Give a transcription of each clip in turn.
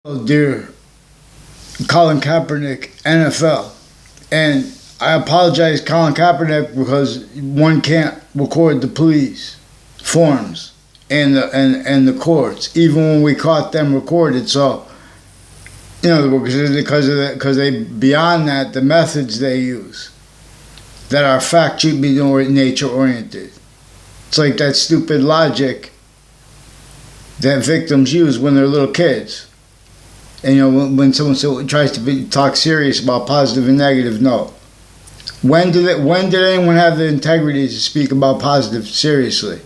Oh, dear Colin Kaepernick, NFL. And I apologize, Colin Kaepernick, because one can't record the police forms and the courts, even when we caught them recorded. So, because they beyond that, the methods they use that are fact nature oriented. It's like that stupid logic that victims use when they're little kids. And when someone tries to talk serious about positive and negative, no. When did anyone have the integrity to speak about positive seriously?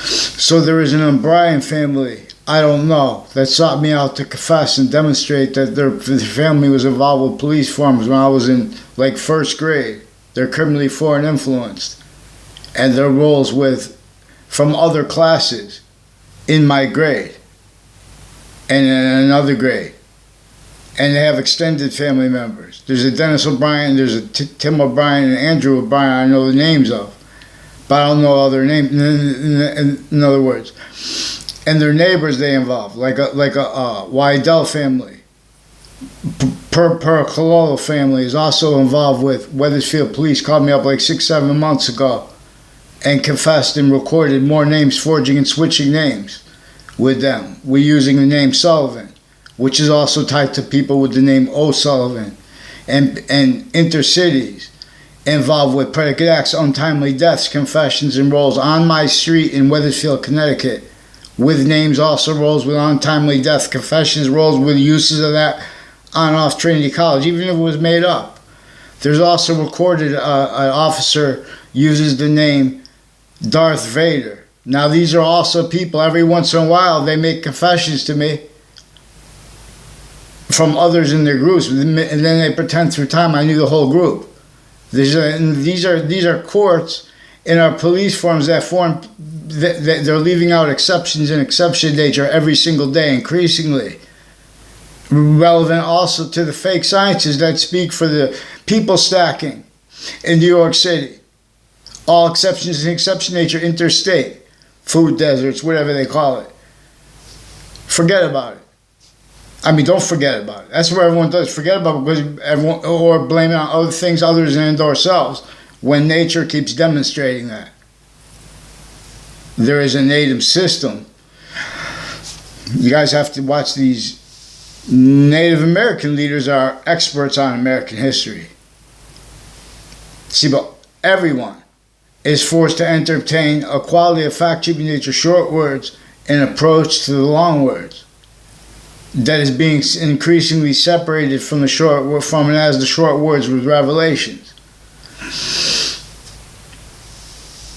So there is an O'Brien family, I don't know, that sought me out to confess and demonstrate that their family was involved with police forms when I was in first grade. They're criminally foreign influenced, and their roles from other classes in my grade and in another grade, and they have extended family members. There's a Dennis O'Brien, there's a Tim O'Brien and Andrew O'Brien I know the names of, but I don't know other names. In other words, and their neighbors they involve, like a Wydell family. Per Cololo family is also involved with Wethersfield Police. Called me up 6-7 months ago and confessed and recorded more names, forging and switching names with them. We're using the name Sullivan, which is also tied to people with the name O'Sullivan, and intercities involved with predicate acts, untimely deaths, confessions, and rolls on my street in Wethersfield, Connecticut, with names also rolls with untimely death, confessions, rolls with uses of that on off Trinity College, even if it was made up. There's also recorded an officer uses the name Darth Vader. Now these are also people, every once in a while they make confessions to me from others in their groups, and then they pretend through time I knew the whole group. These are courts in our police forms that form, they're leaving out exceptions and exception nature every single day, increasingly. Relevant also to the fake sciences that speak for the people stacking in New York City. All exceptions and exception nature interstate. Food deserts, whatever they call it. Forget about it. I mean, don't forget about it. That's what everyone does. Forget about it because everyone, or blame it on other things other than ourselves, when nature keeps demonstrating that. There is a native system. You guys have to watch these. Native American leaders are experts on American history. See, but everyone is forced to entertain a quality of fact, cheap nature, short words, and approach to the long words that is being increasingly separated from the short words with revelations.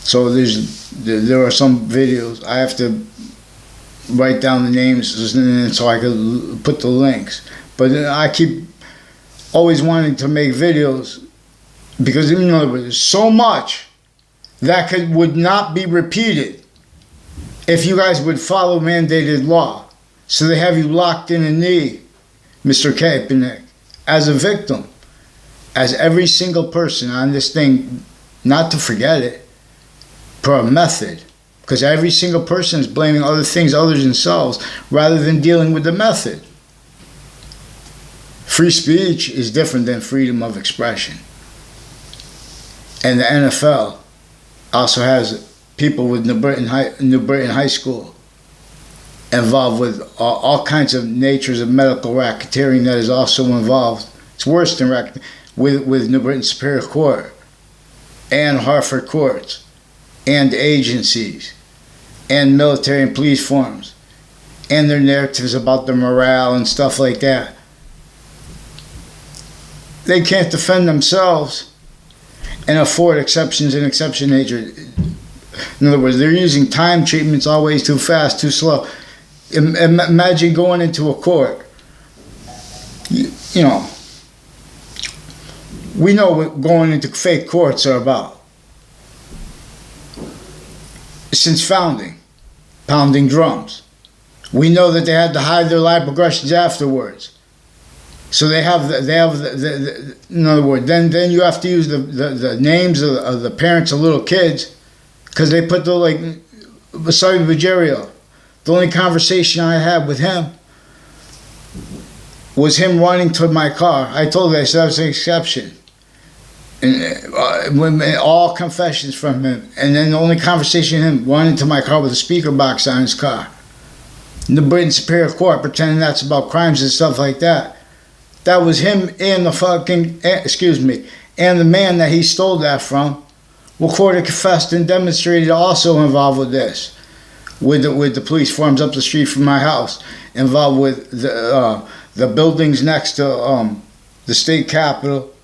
So there are some videos I have to write down the names so I could put the links. But I keep always wanting to make videos because in other words, there's so much that would not be repeated if you guys would follow mandated law. So they have you locked in a knee, Mr. Kaepernick, as a victim, as every single person on this thing, not to forget it, per a method. Because every single person is blaming other things other than themselves rather than dealing with the method. Free speech is different than freedom of expression. And the NFL also has people with New Britain High School involved with all kinds of natures of medical racketeering that is also involved. It's worse than racketeering with New Britain Superior Court and Hartford courts and agencies and military and police forms and their narratives about the morale and stuff like that. They can't defend themselves and afford exceptions and exception nature. In other words, they're using time treatments always too fast, too slow. Imagine going into a court. You know, we know what going into fake courts are about. Since founding, pounding drums. We know that they had to hide their live progressions afterwards. So they have the in other words, then you have to use the names of the parents of little kids, because they put Vasari Vigerio. The only conversation I had with him was him running to my car. I told her, I said, that was an exception. And all confessions from him. And then the only conversation, him running to my car with a speaker box on his car. In the Britain Superior Court, pretending that's about crimes and stuff like that. That was him and the fucking, and the man that he stole that from. Recorded, confessed, and demonstrated also involved with this. With the police forms up the street from my house. Involved with the buildings next to the state capitol.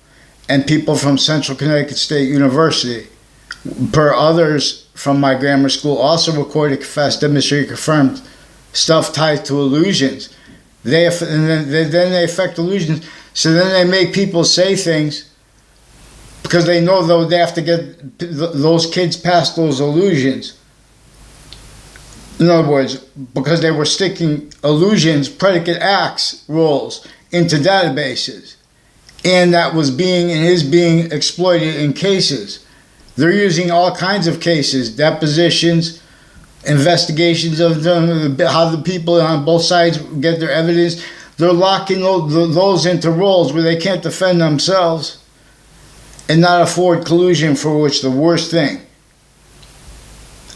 And people from Central Connecticut State University. Per others from my grammar school also recorded, confessed, demonstrated, confirmed stuff tied to illusions. Then they affect illusions. So then they make people say things because they know though they have to get those kids past those illusions. In other words, because they were sticking illusions, predicate acts, roles into databases. And that was being and is being exploited in cases. They're using all kinds of cases, depositions, investigations of them, how the people on both sides get their evidence. They're locking those into roles where they can't defend themselves and not afford collusion, for which the worst thing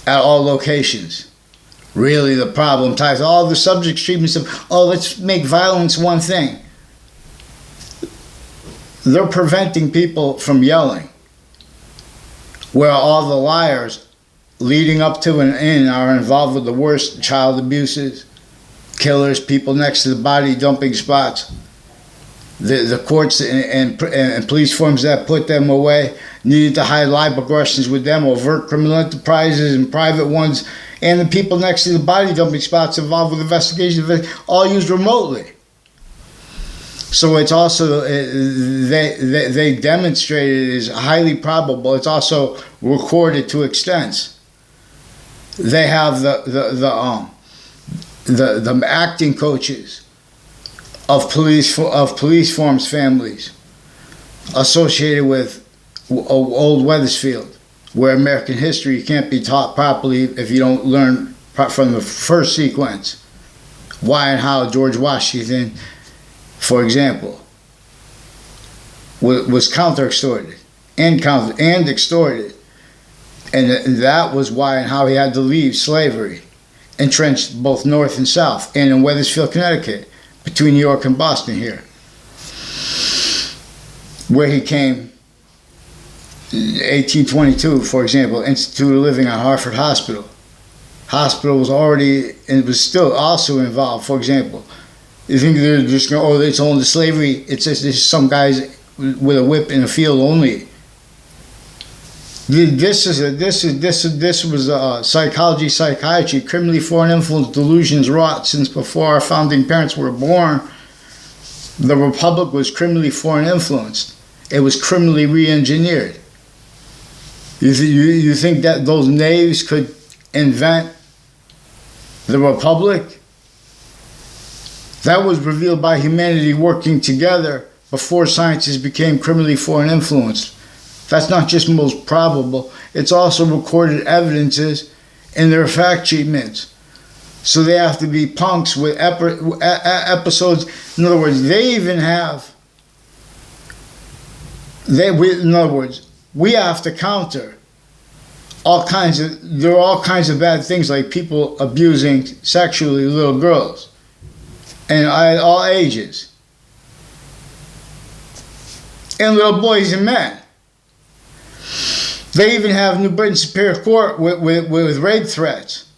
at all locations. Really the problem ties all the subject treatments of, oh, let's make violence one thing. They're preventing people from yelling, where all the liars leading up to and in are involved with the worst child abuses, killers, people next to the body dumping spots. The courts and police forms that put them away needed to hide live aggressions with them, overt criminal enterprises and private ones, and the people next to the body dumping spots involved with investigations, all used remotely. So it's also, they demonstrated it is highly probable. It's also recorded to extents. They have the acting coaches of police forms families associated with old Wethersfield, where American history can't be taught properly if you don't learn from the first sequence. Why and how George Washington, for example, was counter-extorted and extorted. And that was why and how he had to leave slavery, entrenched both north and south, and in Wethersfield, Connecticut, between New York and Boston here, where he came in 1822, for example, instituted living at Hartford Hospital. Hospital was already, and was still also involved, for example. You think they're just going, oh, it's only slavery, it's just some guys with a whip in a field only. This was psychology, psychiatry, criminally foreign influence delusions wrought since before our founding parents were born. The Republic was criminally foreign influenced. It was criminally re-engineered. You think that those knaves could invent the Republic? That was revealed by humanity working together before scientists became criminally foreign influenced. That's not just most probable, it's also recorded evidences in their fact treatments. So they have to be punks with episodes. In other words, we have to counter there are all kinds of bad things, like people abusing sexually little girls and all ages, and little boys and men. They even have New Britain Superior Court with rape threats,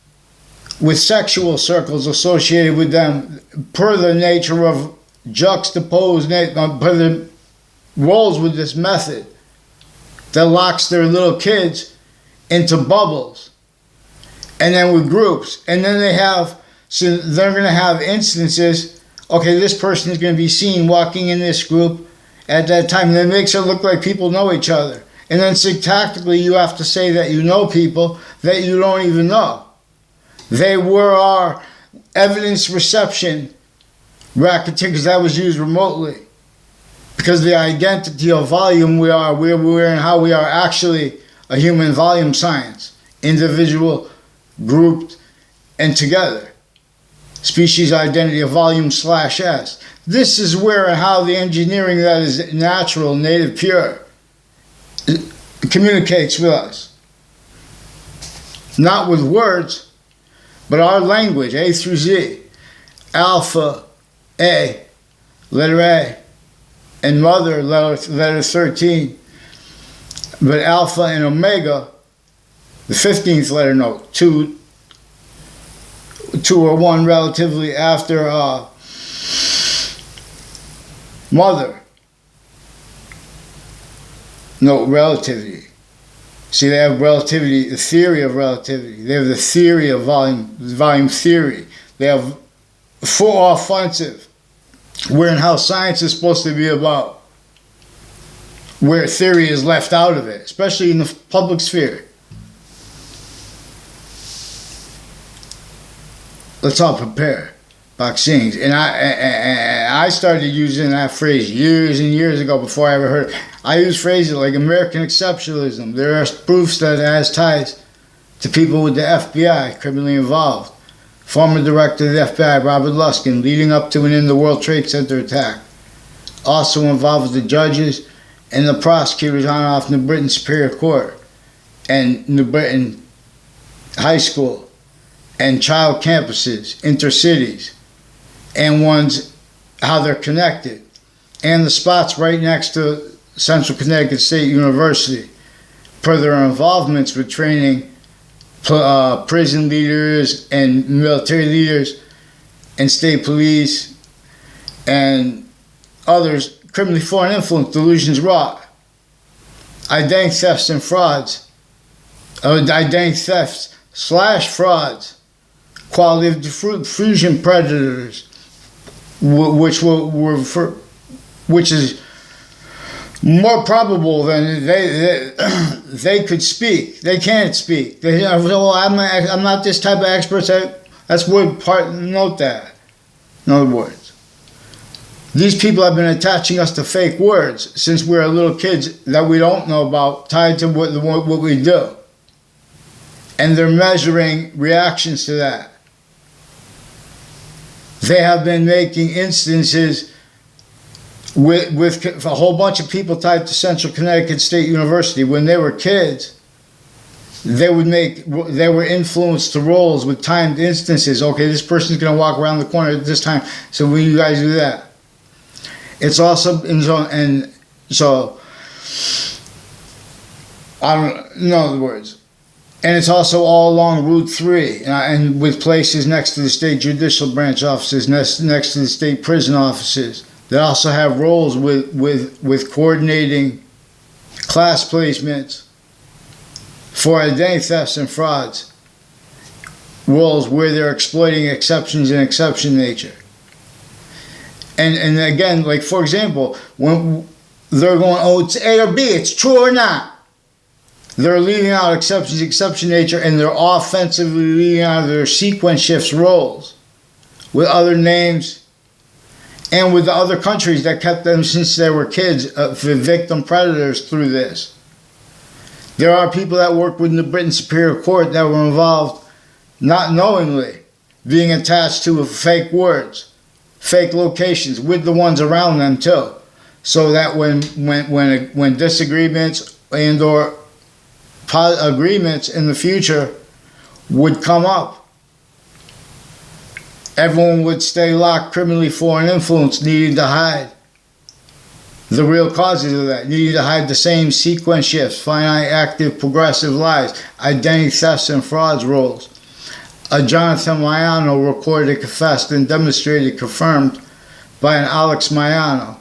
with sexual circles associated with them, per the nature of juxtaposed, per the roles with this method that locks their little kids into bubbles, and then with groups, and then so they're going to have instances. Okay, this person is going to be seen walking in this group at that time, and it makes it look like people know each other. And then syntactically, you have to say that you know people that you don't even know. They were our evidence reception racketeer, because that was used remotely. Because the identity of volume we are, and how we are actually a human volume science, individual, grouped, and together. species identity of volume/S. This is where and how the engineering that is natural, native, pure, communicates with us. Not with words, but our language, A through Z. Alpha, A, letter A, and mother, letter 13. But alpha and omega, the 15th letter note, two or one relatively after mother. No, relativity. See, they have relativity, the theory of relativity. They have the theory of volume theory. They have full offensive, where and how science is supposed to be about, where theory is left out of it, especially in the public sphere. Let's all prepare. Vaccines. And I started using that phrase years and years ago before I ever heard it. I use phrases like American exceptionalism. There are proofs that it has ties to people with the FBI criminally involved. Former director of the FBI, Robert Luskin, leading up to and in the World Trade Center attack. Also involved with the judges and the prosecutors on and off New Britain Superior Court and New Britain High School and child campuses, intercities, and ones, how they're connected, and the spots right next to Central Connecticut State University, per their involvements with training prison leaders and military leaders and state police and others, criminally foreign influence, delusions wrought, identity thefts and frauds, identity thefts / frauds, quality of diffusion predators, which is more probable than they could speak. They can't speak. Well, I'm not this type of expert. That's word part. Note that. In other words, these people have been attaching us to fake words since we were little kids that we don't know about, tied to what we do, and they're measuring reactions to that. They have been making instances with a whole bunch of people tied to Central Connecticut State University. When they were kids, they were influenced to roles with timed instances. Okay, this person's going to walk around the corner at this time, so will you guys do that? It's also, in other words, and it's also all along Route 3, and with places next to the state judicial branch offices, next to the state prison offices, that also have roles with coordinating class placements for identity thefts and frauds, roles where they're exploiting exceptions and exception nature. And again, like for example, when they're going, oh, it's A or B, it's true or not. They're leaving out exceptions, exception nature, and they're offensively leaving out their sequence shifts roles with other names and with the other countries that kept them since they were kids, victim predators through this. There are people that work with the Britain Superior Court that were involved, not knowingly, being attached to fake words, fake locations, with the ones around them too, so that when disagreements and or agreements in the future would come up, everyone would stay locked. Criminally foreign influence needed to hide the real causes of that, needed to hide the same sequence shifts, finite, active, progressive lies, identity thefts and frauds roles. A Jonathan Maiano recorded, confessed, and demonstrated, confirmed by an Alex Maiano,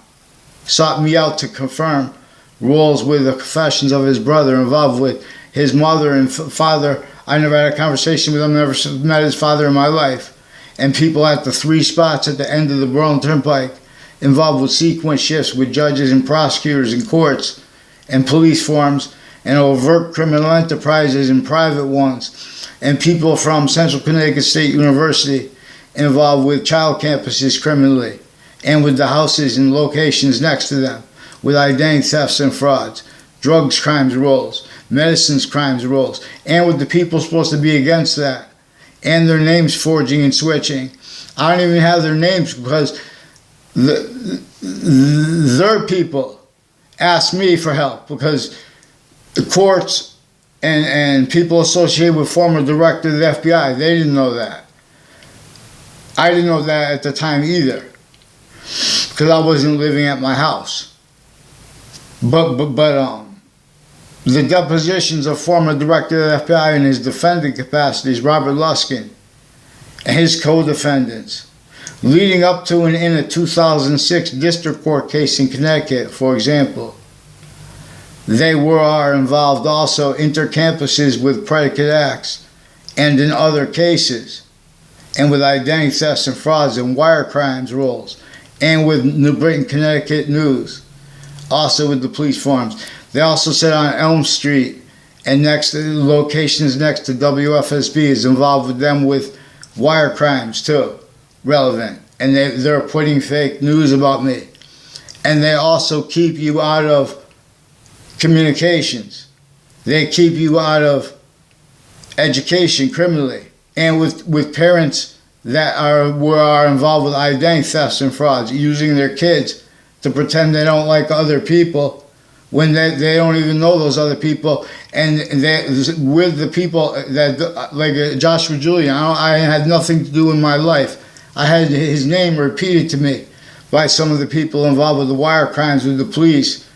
sought me out to confirm roles with the confessions of his brother involved with his mother and father. I never had a conversation with him, never met his father in my life. And people at the 3 spots at the end of the Berlin Turnpike involved with sequence shifts with judges and prosecutors and courts and police forms and overt criminal enterprises and private ones, and people from Central Connecticut State University involved with child campuses criminally and with the houses and locations next to them with identity thefts and frauds, drugs crimes roles, medicines crimes roles, and with the people supposed to be against that and their names forging and switching I don't even have their names because their people asked me for help because the courts and people associated with former director of the FBI, they didn't know that. I didn't know that at the time either because I wasn't living at my house. But the depositions of former director of the FBI in his defendant capacities, Robert Luskin, and his co-defendants, leading up to and in a 2006 district court case in Connecticut, for example. They are involved also inter-campuses with predicate acts and in other cases, and with identity thefts and frauds and wire crimes rules, and with New Britain, Connecticut News, also with the police forms. They also said on Elm Street and locations next to WFSB is involved with them with wire crimes too, relevant. And they're putting fake news about me. And they also keep you out of communications. They keep you out of education criminally. And with parents that are involved with identity thefts and frauds, using their kids to pretend they don't like other people when they don't even know those other people, and they with the people that like Joshua Julian, I had nothing to do in my life. I had his name repeated to me by some of the people involved with the wire crimes with the police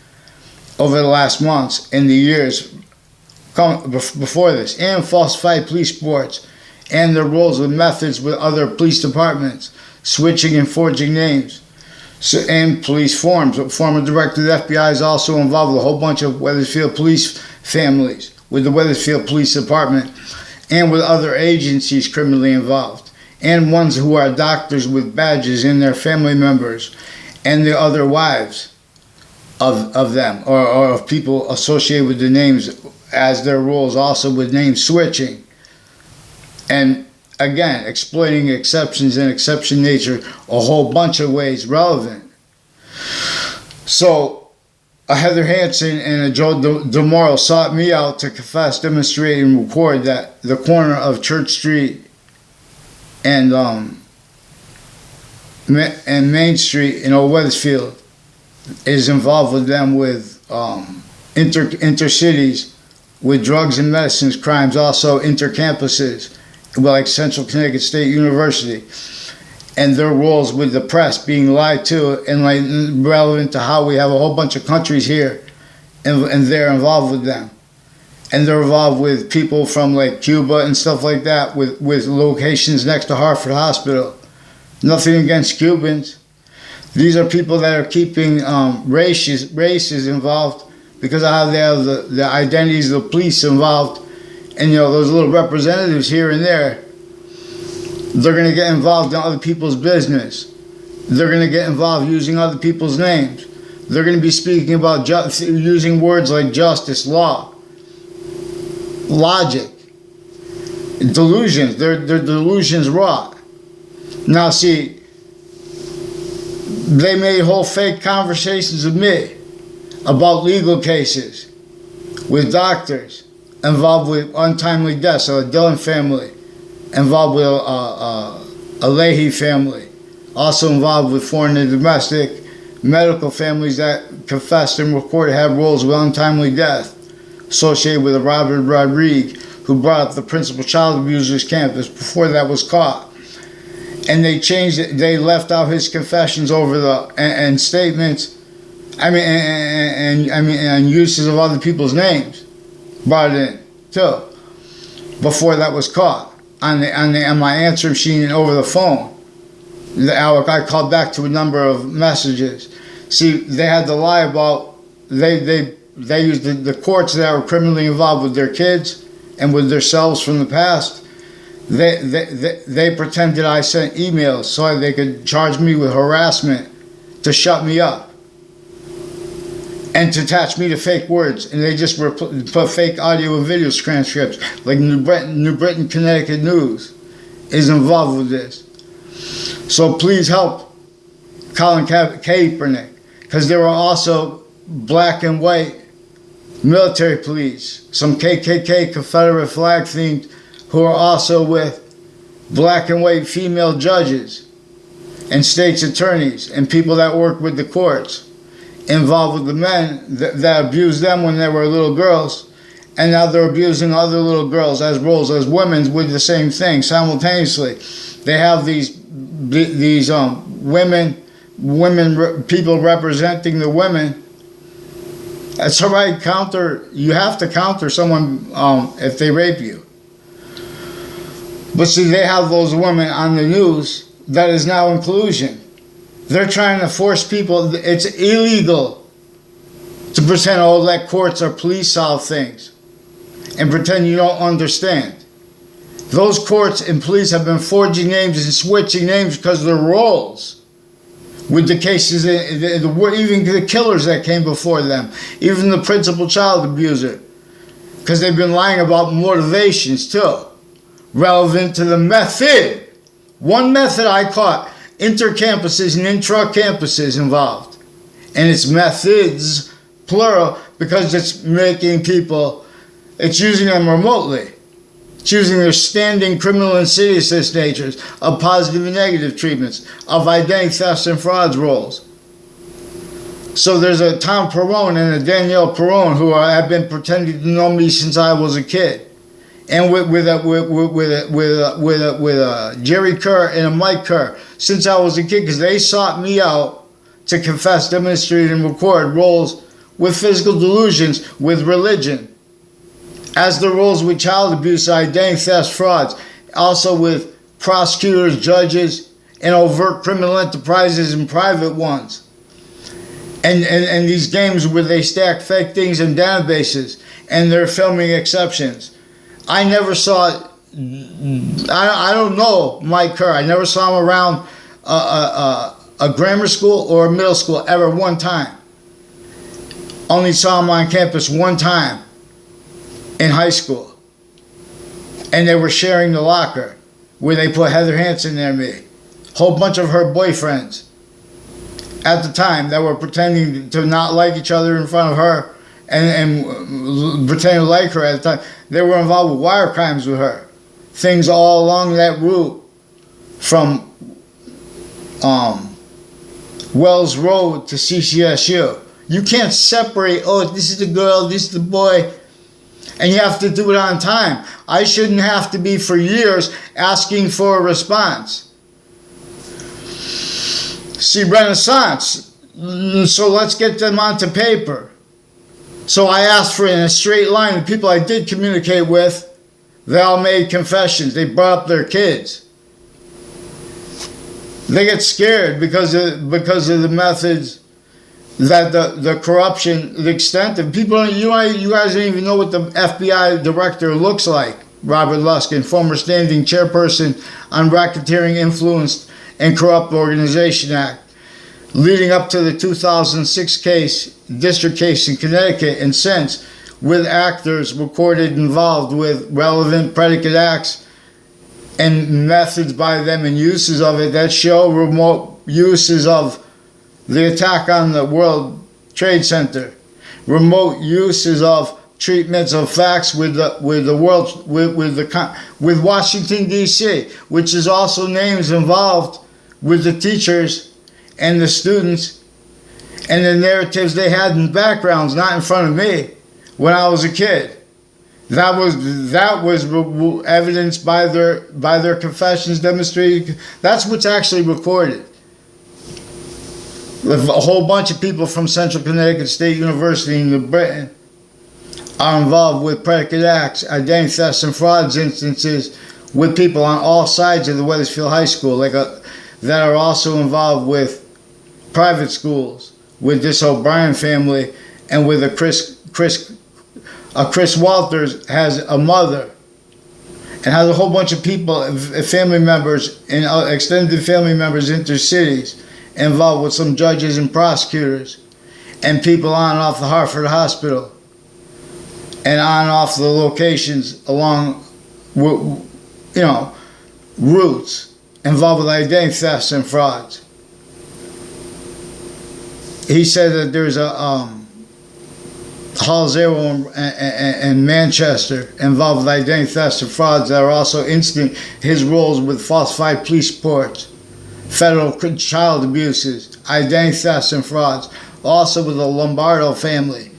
over the last months and the years before this, and falsified police reports, and their roles and methods with other police departments, switching and forging names. So, and police forms. Former director of the FBI is also involved with a whole bunch of Wethersfield police families, with the Wethersfield Police Department, and with other agencies criminally involved, and ones who are doctors with badges and their family members, and the other wives of them, or of people associated with the names as their roles, also with name switching. And again, exploiting exceptions and exception nature a whole bunch of ways relevant. So, a Heather Hansen and a Joe DeMoro sought me out to confess, demonstrate, and record that the corner of Church Street and Main Street in Old Wethersfield is involved with them with intercities, with drugs and medicines crimes, also intercampuses, like Central Connecticut State University, and their roles with the press being lied to, and like relevant to how we have a whole bunch of countries here, and they're involved with them, and they're involved with people from like Cuba and stuff like that, with locations next to Hartford Hospital. Nothing against Cubans. These are people that are keeping races involved because of how they have the identities of the police involved. And those little representatives here and there, they're going to get involved in other people's business. They're going to get involved using other people's names. They're going to be speaking about using words like justice, law, logic, delusions. Their delusions rot. Now see, they made whole fake conversations with me about legal cases with doctors involved with untimely deaths, so the Dillon family, involved with a Lethe family, also involved with foreign and domestic medical families that confessed and reported have roles with untimely death associated with Robert Rodriguez, who brought up the principal child abusers campus before that was caught. And they changed it. They left out his confessions over and statements. And uses of other people's names. Brought it in too. Before that was caught on my answer machine and over the phone. I called back to a number of messages. See, they had to lie about they used the courts that were criminally involved with their kids and with themselves from the past. They pretended I sent emails so they could charge me with harassment to shut me up and to attach me to fake words, and they just put fake audio and video transcripts, like New Britain, Connecticut News is involved with this. So please help Colin Kaepernick, because there were also black and white military police, some KKK Confederate flag themed, who are also with black and white female judges and state's attorneys and people that work with the courts involved with the men that abused them when they were little girls, and now they're abusing other little girls as roles as women with the same thing simultaneously. They have these people representing the women. That's a right counter. You have to counter someone if they rape you. But see, they have those women on the news. That is now inclusion. They're trying to force people. It's illegal to pretend, oh, let courts or police solve things and pretend you don't understand. Those courts and police have been forging names and switching names because of their roles. With the cases, even the killers that came before them, even the principal child abuser, because they've been lying about motivations too, relevant to the method. One method I caught, inter-campuses and intra-campuses involved. And it's methods, plural, because it's making people, it's using them remotely. It's using their standing criminal and seriousness natures of positive and negative treatments, of identity thefts and frauds roles. So there's a Tom Perrone and a Danielle Perrone who have been pretending to know me since I was a kid. And with a Jerry Kerr and a Mike Kerr since I was a kid, because they sought me out to confess, demonstrate, and record roles with physical delusions, with religion, as the roles with child abuse, identity theft, frauds, also with prosecutors, judges, and overt criminal enterprises and private ones. And these games where they stack fake things in databases and they're filming exceptions. I never saw, I don't know Mike Kerr. I never saw him around a grammar school or a middle school ever one time. Only saw him on campus one time in high school. And they were sharing the locker where they put Heather Hansen near me. Whole bunch of her boyfriends at the time that were pretending to not like each other in front of her and pretending to like her at the time. They were involved with wire crimes with her. Things all along that route from Wells Road to CCSU. You can't separate, oh, this is the girl, this is the boy, and you have to do it on time. I shouldn't have to be for years asking for a response. See, Renaissance, so let's get them onto paper. So I asked for it in a straight line. The people I did communicate with, they all made confessions. They brought up their kids. They get scared because of the methods, that the corruption, the extent of people. You guys don't even know what the FBI director looks like. Robert Luskin, former standing chairperson on Racketeering Influenced and Corrupt Organization Act, leading up to the 2006 district case in Connecticut, and since, with actors recorded involved with relevant predicate acts and methods by them and uses of it that show remote uses of the attack on the World Trade Center, remote uses of treatments of facts with Washington D.C., which is also names involved with the teachers and the students and the narratives they had in backgrounds, not in front of me, when I was a kid. That was evidenced by their confessions, demonstrated. That's what's actually recorded. A whole bunch of people from Central Connecticut State University in New Britain are involved with predicate acts, identity thefts, and frauds instances with people on all sides of the Wethersfield High School, that are also involved with private schools, with this O'Brien family, and with Chris Walters has a mother, and has a whole bunch of people, family members, and extended family members intercities, involved with some judges and prosecutors, and people on and off the Hartford Hospital, and on and off the locations along, routes involved with identity thefts and frauds. He said that there's a Hall Zero in Manchester involved with identity thefts and frauds that are also instant his roles with falsified police reports federal child abuses, identity thefts and frauds. Also with the Lombardo family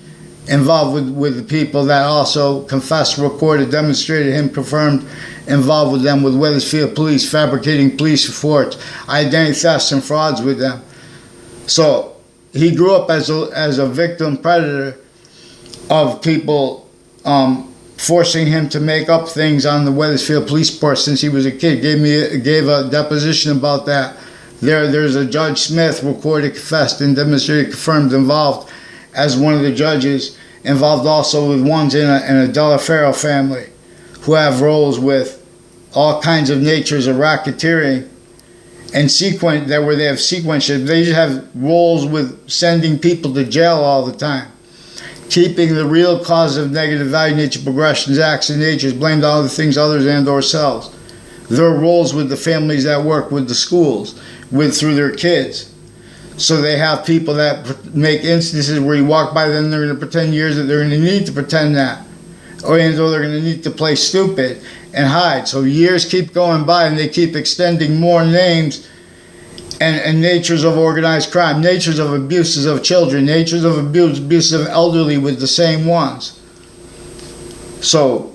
involved with the people that also confessed, recorded, demonstrated him, confirmed, involved with them, with Wethersfield police, fabricating police reports, identity thefts and frauds with them. So he grew up as a victim predator of people forcing him to make up things on the Wethersfield police force since he was a kid. Gave a deposition about that. There's a Judge Smith, recorded, confessed, and demonstrated, confirmed, involved as one of the judges, involved also with ones in a Delaferro family who have roles with all kinds of natures of racketeering and where they have sequences. They just have roles with sending people to jail all the time, keeping the real cause of negative value, nature, progressions, acts, and natures blamed on other things, others, and or selves. Their roles with the families that work with the schools, through their kids. So they have people that make instances where you walk by them, they're going to pretend years that they're going to need to pretend that, or they're going to need to play stupid and hide. So years keep going by and they keep extending more names and natures of organized crime, natures of abuses of children, natures of abuses of elderly with the same ones. So,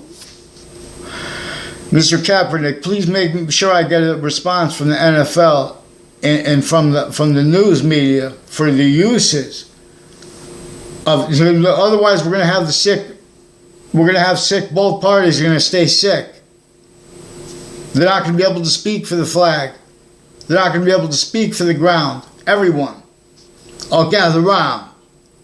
Mr. Kaepernick, please make sure I get a response from the NFL and from the news media for the uses of. Otherwise, we're going to have the sick. We're going to have sick. Both parties are going to stay sick. They're not going to be able to speak for the flag. They're not going to be able to speak for the ground. Everyone, I'll gather round.